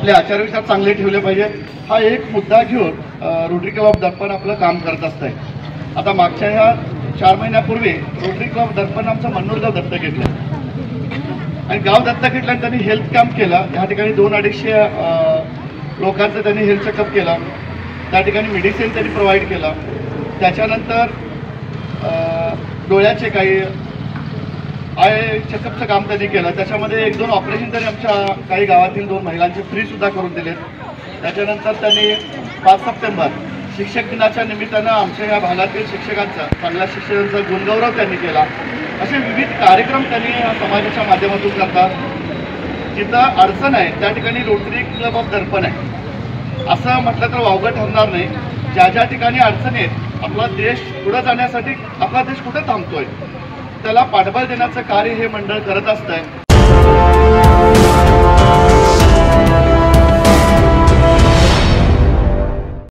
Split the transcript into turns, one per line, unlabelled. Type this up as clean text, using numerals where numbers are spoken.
आपले आचारविचार चांगले ठेवले पाहिजेत हा एक मुद्दा घेऊन रोटरी क्लब ऑफ दर्पण आपलं काम करत असतंय। आता मागच्या ह्या 4 महिन्यापूर्वी रोटरी क्लब ऑफ दर्पण आमचं मन्नूरगाव दत्तक घेतलं आणि गाव दत्तक घेतलं त्यांनी हेल्थ कॅम्प केला। या ठिकाणी 200-250 लोकांचं त्यांनी हेल्थ चेकअप केलं। त्या ठिकाणी मेडिसिन त्यांनी प्रोव्हाइड केलं। त्याच्यानंतर डोळ्याचे काही आय चेकअपचं काम त्यांनी केलं। त्याच्यामध्ये 1-2 ऑपरेशन त्यांनी आमच्या काही गावातील 2 महिलांचे फ्रीसुद्धा करून दिलेत। त्याच्यानंतर त्यांनी 5 सप्टेंबर शिक्षक दिनाच्या निमित्तानं आमच्या या भागातील शिक्षकांचा चांगल्या शिक्षकांचा गुणगौरव त्यांनी केला। असे विविध कार्यक्रम त्यांनी समाजाच्या माध्यमातून करतात। जिथं अडचण आहे त्या ठिकाणी रोटरी क्लब ऑफ दर्पण आहे असं म्हटलं तर वावगं ठरणार नाही। ज्या ज्या ठिकाणी अडचणी आहेत आपला देश पुढे जाण्यासाठी आपला देश कुठे थांबतोय त्याला पाठबळ देण्याचं कार्य हे मंडळ करत असतंय।